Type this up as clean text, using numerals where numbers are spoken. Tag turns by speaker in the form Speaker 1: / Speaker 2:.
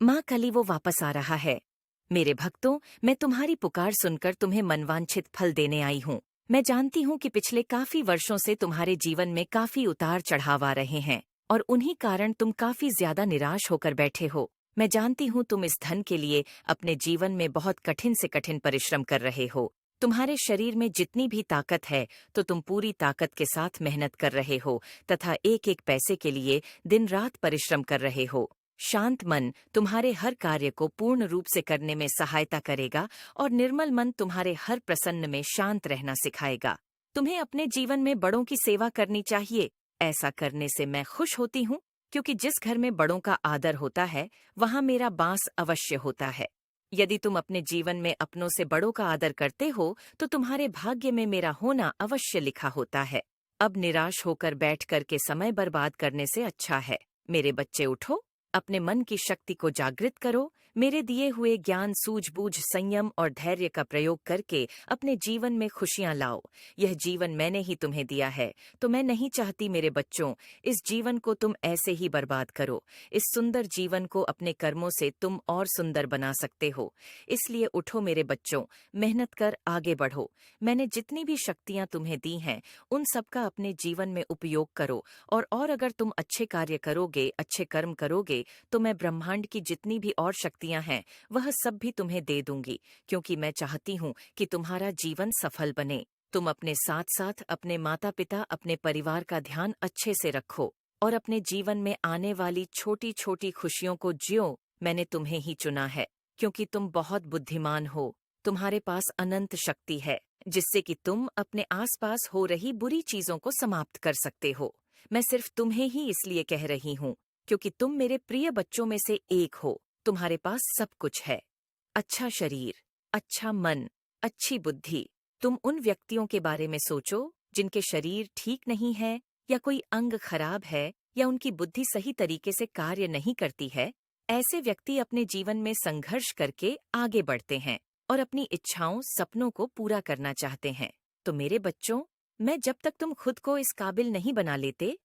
Speaker 1: माँ कली वो वापस आ रहा है। मेरे भक्तों, मैं तुम्हारी पुकार सुनकर तुम्हें मनवांछित फल देने आई हूँ। मैं जानती हूँ कि पिछले काफी वर्षों से तुम्हारे जीवन में काफी उतार चढ़ाव आ रहे हैं और उन्हीं कारण तुम काफी ज्यादा निराश होकर बैठे हो। मैं जानती हूँ तुम इस धन के लिए अपने जीवन में बहुत कठिन से कठिन परिश्रम कर रहे हो। तुम्हारे शरीर में जितनी भी ताकत है तो तुम पूरी ताकत के साथ मेहनत कर रहे हो तथा एक एक पैसे के लिए दिन रात परिश्रम कर रहे हो। शांत मन तुम्हारे हर कार्य को पूर्ण रूप से करने में सहायता करेगा और निर्मल मन तुम्हारे हर प्रसन्न में शांत रहना सिखाएगा। तुम्हें अपने जीवन में बड़ों की सेवा करनी चाहिए। ऐसा करने से मैं खुश होती हूँ, क्योंकि जिस घर में बड़ों का आदर होता है वहाँ मेरा बांस अवश्य होता है। यदि तुम अपने जीवन में अपनों से बड़ों का आदर करते हो तो तुम्हारे भाग्य में मेरा होना अवश्य लिखा होता है। अब निराश होकर बैठ कर के समय बर्बाद करने से अच्छा है। मेरे बच्चे उठो, अपने मन की शक्ति को जागृत करो। मेरे दिए हुए ज्ञान, सूझबूझ, संयम और धैर्य का प्रयोग करके अपने जीवन में खुशियां लाओ। यह जीवन मैंने ही तुम्हें दिया है, तो मैं नहीं चाहती मेरे बच्चों इस जीवन को तुम ऐसे ही बर्बाद करो। इस सुंदर जीवन को अपने कर्मों से तुम और सुंदर बना सकते हो। इसलिए उठो मेरे बच्चों, मेहनत कर आगे बढ़ो। मैंने जितनी भी शक्तियां तुम्हें दी हैं उन सब का अपने जीवन में उपयोग करो। और अगर तुम अच्छे कार्य करोगे, अच्छे कर्म करोगे, तो मैं ब्रह्मांड की जितनी भी और शक्तियां हैं वह सब भी तुम्हें दे दूंगी, क्योंकि मैं चाहती हूँ कि तुम्हारा जीवन सफल बने। तुम अपने साथ साथ अपने माता पिता, अपने परिवार का ध्यान अच्छे से रखो और अपने जीवन में आने वाली छोटी छोटी खुशियों को जियो। मैंने तुम्हें ही चुना है, क्योंकि तुम बहुत बुद्धिमान हो। तुम्हारे पास अनंत शक्ति है, जिससे कि तुम अपने आसपास हो रही बुरी चीजों को समाप्त कर सकते हो। मैं सिर्फ तुम्हें ही इसलिए कह रही हूँ, क्योंकि तुम मेरे प्रिय बच्चों में से एक हो। तुम्हारे पास सब कुछ है, अच्छा शरीर, अच्छा मन, अच्छी बुद्धि। तुम उन व्यक्तियों के बारे में सोचो जिनके शरीर ठीक नहीं है, या कोई अंग खराब है, या उनकी बुद्धि सही तरीके से कार्य नहीं करती है। ऐसे व्यक्ति अपने जीवन में संघर्ष करके आगे बढ़ते हैं और अपनी इच्छाओं, सपनों को पूरा करना चाहते हैं। तो मेरे बच्चों, मैं जब तक तुम खुद को इस काबिल नहीं बना लेते,